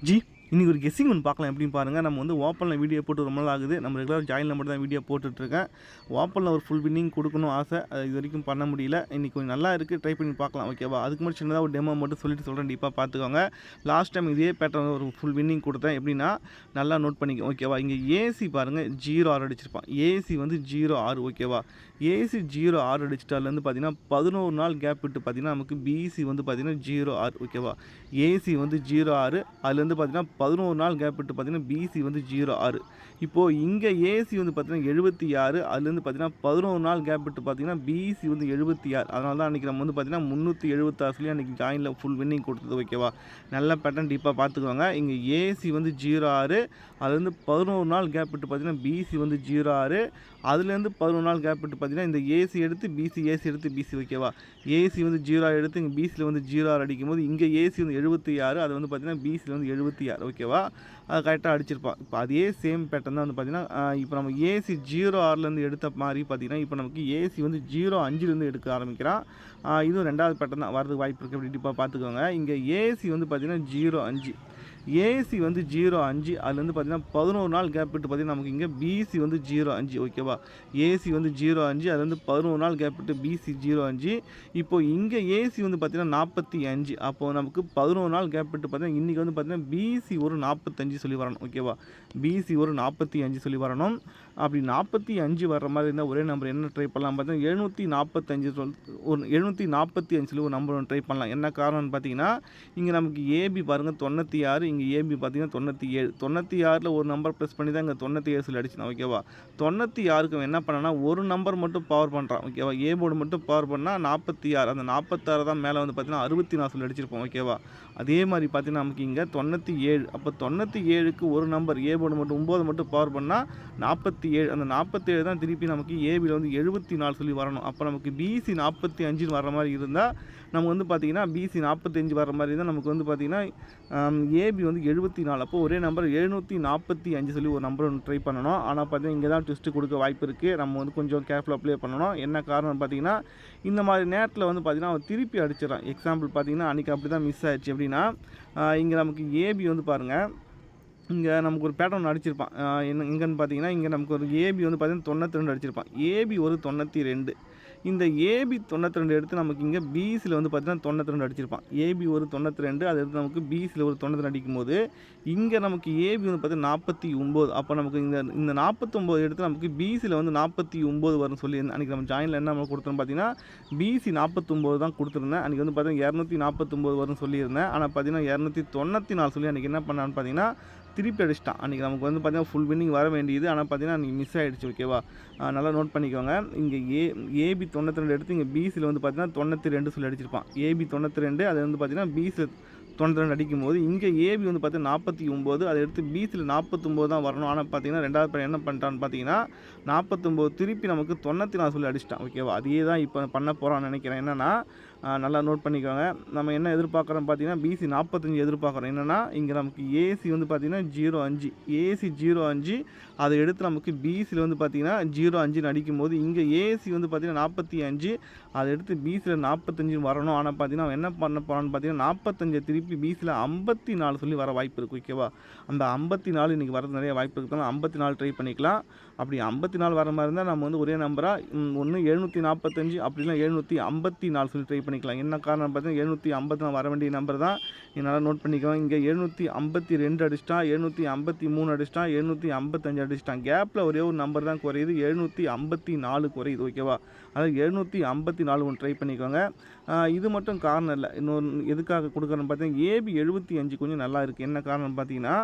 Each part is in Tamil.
ஜி இன்றைக்கி ஒரு கெஸ்ஸிங் ஒன்று பார்க்கலாம் எப்படின்னு பாருங்கள். நம்ம வந்து ஓப்பனில் வீடியோ போட்டு ரொம்ப நாள் ஆகுது. நம்ம ரெகுலர் ஜாயின் நம்பர் தான் வீடியோ போட்டுட்ருக்கேன். ஓப்பனில் ஒரு ஃபுல் வின்னிங் கொடுக்கணும் ஆசை, அது இது வரைக்கும் பண்ண முடியல. இன்றைக்கி கொஞ்சம் நல்லா இருக்குது, ட்ரை பண்ணி பார்க்கலாம் ஓகேவா. அதுக்கு முன்னாடி சின்னதாக ஒரு டெமோ மட்டும் சொல்லிட்டு சொல்கிறேன், டீப்பாக பார்த்துக்கோங்க. லாஸ்ட் டைம் இதே பேட்டர்ன் ஒரு ஃபுல் வின்னிங் கொடுத்தேன், எப்படின்னா நல்லா நோட் பண்ணிக்க ஓகேவா. இங்கே ஏசி பாருங்கள் 0-6 அடிச்சிருப்பான். ஏசி வந்து 0-6 ஓகேவா. ஏசி 0-6 அடிச்சிட்டாலேருந்து பார்த்தீங்கன்னா 11 நாள் கேப் விட்டு பார்த்தீங்கன்னா நமக்கு பிசி வந்து பார்த்தீங்கன்னா 0-6 ஓகேவா. ஏசி வந்து 0-6, அதுலேருந்து பார்த்தீங்கன்னா 11 நாள் கேப் விட்டு பார்த்தீங்கன்னா பிசி வந்து 0-6. இப்போது இங்கே ஏசி வந்து பார்த்தீங்கன்னா 76, அதுலேருந்து பார்த்தீங்கன்னா 11 நாள் கேப் விட்டு பார்த்தீங்கன்னா பிசி வந்து 76. அதனால தான் அன்றைக்கி நம்ம வந்து பார்த்தீங்கன்னா 376 அன்றைக்கி ஜாயினில் ஃபுல் வின்னிங் கொடுத்தது ஓகேவா. நல்ல பேட்டர்ன் டீப்பாக பார்த்துக்கோங்க. இங்கே ஏசி வந்து 0-6, அதுலேருந்து 11 நாள் கேப் விட்டு பார்த்தீங்கன்னா பிசி வந்து 0-6, அதுலேருந்து 11 நாள் கேப் விட்டு பார்த்தீங்கன்னா இந்த ஏசி எடுத்து பிசி, ஏசி எடுத்து பிசி ஓகேவா. ஏசி வந்து 0 எடுத்து இங்கே பிசியில் வந்து 0-6 அடிக்கும்போது இங்கே ஏசி வந்து 76, அது வந்து பார்த்தீங்கன்னா பிசியில் வந்து 76 ஓகேவா. அது கரெக்டாக அடிச்சிருப்பான். இப்போ அதே சேம் பேட்டர்ன் தான் வந்து பார்த்தீங்கன்னா இப்போ நம்ம ஏசி 0-6லேருந்து எடுத்த மாதிரி பார்த்தீங்கன்னா இப்போ நமக்கு ஏசி வந்து 0-5லேருந்து எடுக்க ஆரம்பிக்கிறான். இதுவும் ரெண்டாவது பேட்டர்ன் தான் வரதுக்கு வாய்ப்பு இருக்குது, அப்படி டீப்பாக பார்த்துக்கோங்க. இங்கே ஏசி வந்து பார்த்தீங்கன்னா 0-5, ஏசி வந்து 0-5, அதுலேருந்து பார்த்தீங்கன்னா 11 நாள் கேப் விட்டு பார்த்தீங்கன்னா நமக்கு இங்கே பிசி வந்து 0-5 ஓகேவா. ஏசி வந்து 0-5, அதுலேருந்து 11 நாள் கேப் விட்டு பிசி 0-5. இப்போது இங்கே ஏசி வந்து பார்த்தீங்கன்னா 45, அப்போது நமக்கு 11 நாள் கேப் விட்டு பார்த்தீங்கன்னா இன்றைக்கி வந்து பார்த்தீங்கன்னா பிசி ஒரு 45 சொல்லி வரணும் ஓகேவா. பிசி ஒரு 45 சொல்லி வரணும். அப்படி 45 வர்ற மாதிரி இருந்தால் ஒரே நம்பர் என்ன ட்ரை பண்ணலாம் பார்த்தீங்கன்னா 745 ஒரு 745 சொல்லி ஒரு நம்பர் ஒன்று ட்ரை பண்ணலாம். என்ன காரணம்னு பார்த்தீங்கன்னா இங்கே நமக்கு ஏபி பாருங்கள் 96, இங்கே ஏபி பார்த்தீங்கன்னா 97. 96ல் ஒரு நம்பர் ப்ரெஸ் பண்ணி தான் இங்கே 97 சொல்லி அடிச்சினா ஓகேவா. 96க்கு என்ன பண்ணனா ஒரு நம்பர் மட்டும் பவர் பண்ணுறான் ஓகேவா. ஏ போர்டு மட்டும் பவர் பண்ணால் 46, அந்த 46 தான் மேலே வந்து பார்த்தீங்கன்னா 64 சொல்லி அடிச்சிருப்போம் ஓகேவா. அதே மாதிரி பார்த்தீங்கன்னா நமக்கு இங்கே 97, அப்போ 97க்கு ஒரு நம்பர் ஏ போர்டு மட்டும் 9 மட்டும் பவர் பண்ணால் 47, அந்த 47 தான் திருப்பி நமக்கு ஏபியில் வந்து 74 சொல்லி வரணும். அப்போ நமக்கு பிசி 45 வர்ற மாதிரி இருந்தால் நம்ம வந்து பார்த்திங்கன்னா பிசி 45 வர மாதிரி இருந்தால் நமக்கு வந்து பார்த்திங்கன்னா ஏபி வந்து 74. அப்போ ஒரே நம்பர் 745 சொல்லி ஒரு நம்பர் ஒன்று ட்ரை பண்ணணும். ஆனால் பார்த்தீங்கன்னா இங்கே தான் ட்விஸ்ட்டு கொடுக்க வாய்ப்பு இருக்குது. நம்ம வந்து கொஞ்சம் கேர்ஃபுல்லாக அப்ளை பண்ணணும். என்ன காரணம் பார்த்திங்கன்னா இந்த மாதிரி நேரத்தில் வந்து பார்த்திங்கன்னா அவன் திருப்பி அடிச்சிடறான். எக்ஸாம்பிள் பார்த்திங்கன்னா அன்றைக்கி அப்படி தான் மிஸ் ஆயிடுச்சு. எப்படின்னா இங்கே நமக்கு ஏபி வந்து பாருங்கள், இங்கே நமக்கு ஒரு பேட்டர்ன் அடிச்சிருப்பான். எங்கன்னு பார்த்தீங்கன்னா இங்கே நமக்கு ஒரு ஏபி வந்து பார்த்தீங்கன்னா 92 அடிச்சிருப்பான். ஏபி ஒரு 92, இந்த ஏபி 92 எடுத்து நமக்கு இங்கே பிசியில் வந்து பார்த்தீங்கன்னா 92 அடிச்சிருப்பான். ஏபி ஒரு 92, அதை எடுத்து நமக்கு பிசியில் ஒரு 92 அடிக்கும் போது இங்கே நமக்கு ஏபி வந்து பார்த்தீங்கன்னா 49. அப்போ நமக்கு இந்த 49 எடுத்து நமக்கு பிசியில் வந்து 49 வரும்னு சொல்லி அன்றைக்கி நம்ம ஜாயினில் என்ன நம்ம கொடுத்தோம் பார்த்தீங்கன்னா பிசி 49 தான் கொடுத்துருந்தேன். அன்றைக்கி வந்து பார்த்தீங்கன்னா 249 வரும்னு சொல்லியிருந்தேன். ஆனால் பார்த்தீங்கன்னா 294 சொல்லி அன்றைக்கி என்ன பண்ணான்னு பார்த்தீங்கன்னா திருப்பி அடிச்சிட்டான். அன்றைக்கி நமக்கு வந்து பார்த்தீங்கன்னா ஃபுல் வின்னிங் வர வேண்டியது, ஆனால் பார்த்தீங்கன்னா அன்றைக்கி மிஸ் ஆகிடுச்சு ஓகேவா. நல்லா நோட் பண்ணிக்கோங்க. இங்கே ஏபி 92 எடுத்து இங்கே பிசியில் வந்து பார்த்தீங்கன்னா 92 சொல்லி அடிச்சிருப்பான். ஏபி 92, அது வந்து பார்த்தீங்கன்னா பிசியில் 92 அடிக்கும் போது இங்கே ஏபி வந்து பார்த்தீங்கன்னா 49, அதை எடுத்து பிசியில் 49 தான் வரணும். ஆனால் பார்த்தீங்கன்னா ரெண்டாவது பையன் என்ன பண்ணிட்டான்னு பார்த்தீங்கன்னா 49 திருப்பி நமக்கு 94 சொல்லி அடிச்சிட்டான் ஓகேவா. அதே தான் இப்போ பண்ண போகிறான்னு நினைக்கிறேன். என்னென்னா நல்லா நோட் பண்ணிக்கோங்க. நம்ம என்ன எதிர்பார்க்குறோம் பார்த்தீங்கன்னா பிசி 45 எதிர்பார்க்குறோம். என்னென்னா இங்கே நமக்கு ஏசி வந்து பார்த்தீங்கன்னா 0-5, ஏசி 0-5, அதை எடுத்து நமக்கு பிசியில் வந்து பார்த்தீங்கன்னா 0-5 அடிக்கும் போது இங்கே ஏசி வந்து பார்த்தீங்கன்னா 45, அதை எடுத்து பிசியில் 45 வரணும். ஆனால் பார்த்தீங்கன்னா அவன் என்ன பண்ண போகிறான்னு பார்த்தீங்கன்னா 45 திருப்பி பிசியில் 54 சொல்லி வர வாய்ப்பு இருக்குது ஓகேவா. அந்த 54 இன்றைக்கி வரது நிறைய வாய்ப்பு இருக்குதுனால 54 ட்ரை பண்ணிக்கலாம். அப்படி 54 வர மாதிரி இருந்தால் நம்ம வந்து ஒரே நம்பராக ஒன்று 745 அப்படின்னா 754 சொல்லி ட்ரை பண்ணிக்கலாம். என்ன காரணம் பார்த்தீங்கன்னா 754 வர வேண்டிய நம்பர் தான். என்னால் நோட் பண்ணிக்கலாம். இங்கே 752 அடிச்சிட்டான், 753 அடிச்சிட்டான், 755 அடிச்சிட்டான். கேப்பில் ஒரே ஒரு நம்பர் தான் குறையுது, 754 குறையுது ஓகேவா. அதாவது 754 ஒன்று ட்ரை பண்ணிக்கோங்க. இது மட்டும் காரணம் இல்லை, இன்னொரு எதுக்காக கொடுக்குறேன்னு பார்த்தீங்கன்னா ஏபி 75 கொஞ்சம் நல்லா இருக்குது. என்ன காரணம் பார்த்தீங்கன்னா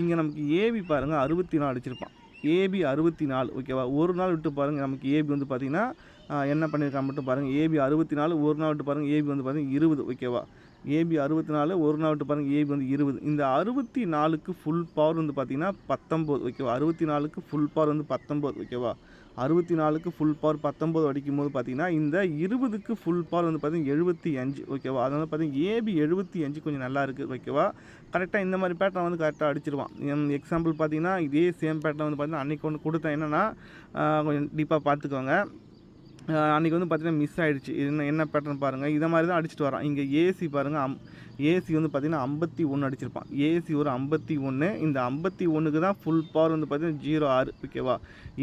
இங்கே நமக்கு ஏபி பாருங்கள் 64 அடிச்சிருப்பான். ஏபி 64 ஓகேவா. ஒரு நாள் விட்டு பாருங்கள் நமக்கு ஏபி வந்து பார்த்திங்கன்னா என்ன பண்ணியிருக்கான் மட்டும் பாருங்கள். ஏபி 64 ஒரு நாள் விட்டு பாருங்கள் ஏபி வந்து பார்த்திங்கன்னா 20 ஓகேவா. ஏபி 64 ஒரு நாள் விட்டு பாருங்கள் ஏபி வந்து 20. இந்த 64க்கு ஃபுல் பவர் வந்து பார்த்திங்கன்னா 19 ஓகேவா. 64க்கு ஃபுல் பவர் வந்து 19 ஓகேவா. 64க்கு ஃபுல் பவர் 19 அடிக்கும் போது பார்த்திங்கன்னா இந்த 20க்கு ஃபுல் பவர் வந்து பார்த்திங்கன்னா 75 ஓகேவா. அதனால் பார்த்திங்கன்னா ஏபி 75 கொஞ்சம் நல்லா இருக்குது ஓகேவா. கரெக்டாக இந்த மாதிரி பேட்டர்ன் வந்து கரெக்டாக அடிச்சிருவான். எக்ஸாம்பிள் பார்த்திங்கன்னா இதே சேம் பேட்டர்ன் வந்து பார்த்திங்கன்னா அன்றைக்கி ஒன்று கொடுத்தேன். என்னென்னா கொஞ்சம் டீப்பாக பார்த்துக்கோங்க. அன்றைக்கி வந்து பார்த்திங்கன்னா மிஸ் ஆகிடுச்சு. என்ன பேட்டர்ன் பாருங்கள், இதை மாதிரி தான் அடிச்சுட்டு வரான். இங்கே ஏசி பாருங்கள், ஏசி வந்து பார்த்திங்கன்னா 51 அடிச்சிருப்பான். ஏசி ஒரு 51. இந்த 51க்கு தான் ஃபுல் பவர் வந்து பார்த்திங்கன்னா 06. ஓகேவா?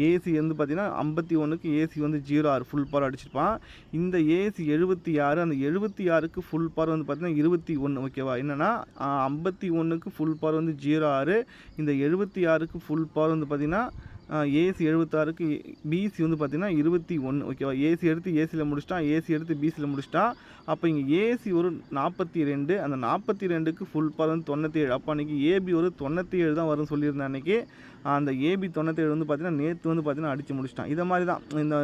ஏசி வந்து பார்த்திங்கன்னா 51க்கு ஏசி வந்து 06 ஃபுல் பவர் அடிச்சிருப்பான். இந்த ஏசி 76, அந்த 76க்கு ஃபுல் பவர் வந்து பார்த்திங்கன்னா 21. ஓகேவா? என்னென்னா 51க்கு ஃபுல் பவர் வந்து 06, இந்த 76க்கு ஃபுல் பவர் வந்து பார்த்திங்கன்னா ஏசி 76க்கு பிசி வந்து பார்த்திங்கன்னா 21. ஓகேவா? ஏசி எடுத்து ஏசியில் முடிச்சிட்டான், ஏசி எடுத்து பிசியில் முடிச்சிட்டான். அப்போ இங்கே ஏசி ஒரு 42, அந்த 42க்கு ஃபுல் பவர் வந்து 97. அப்போ அன்றைக்கி ஏபி ஒரு 97 தான் வரும்னு சொல்லியிருந்தேன் அன்றைக்கி. அந்த ஏபி 97 வந்து பார்த்திங்கன்னா நேற்று வந்து பார்த்திங்கன்னா அடித்து முடிச்சிட்டான். இதை மாதிரி தான் இந்த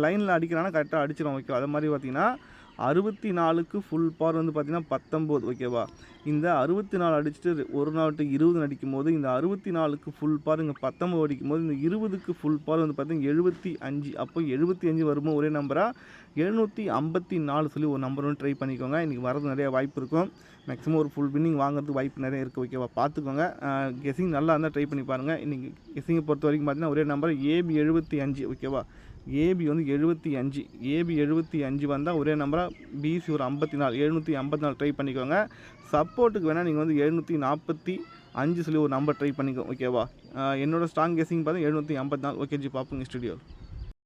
லைனில் அடிக்கிறானா கரெக்டாக அடிச்சிடும். ஓகேவா? அது மாதிரி பார்த்திங்கன்னா 64க்கு ஃபுல் பவர் வந்து பார்த்திங்கன்னா 19. ஓகேவா? இந்த 64 அடிச்சுட்டு ஒரு நாள் 20 அடிக்கும்போது இந்த 64க்கு ஃபுல் பவர் இங்கே 19 அடிக்கும்போது இந்த 20க்கு ஃபுல் பவர் வந்து பார்த்திங்கன்னா 75. அப்போ 75 வரும்போது ஒரே நம்பராக 754 சொல்லி ஒரு நம்பர் வந்து ட்ரை பண்ணிக்கோங்க. இன்றைக்கி வரது நிறைய வாய்ப்பு இருக்கும். மேக்ஸிமம் ஒரு ஃபுல் வின்னிங் வாங்குறதுக்கு வாய்ப்பு நிறைய இருக்குது. ஓகேவா? பார்த்துக்கோங்க. கெஸிங் நல்லா இருந்தால் ட்ரை பண்ணி பாருங்கள். இன்றைக்கி கெஸிங்கை பொறுத்த வரைக்கும் பார்த்திங்கன்னா ஒரே நம்பர் ஏபி 75. ஓகேவா? ஏபி வந்து 75. ஏபி 75 வந்தால் ஒரே நம்பராக பிசி ஒரு 54, 754 ட்ரை பண்ணிக்கோங்க. சப்போர்ட்டுக்கு வேணால் நீங்கள் வந்து 745 சொல்லி ஒரு நம்பர் ட்ரை பண்ணிக்கோ. ஓகேவா? என்னோடய ஸ்ட்ராங் கெஸிங் பார்த்தா 754. ஓகே ஜி, பார்ப்போங்க ஸ்டுடியோ.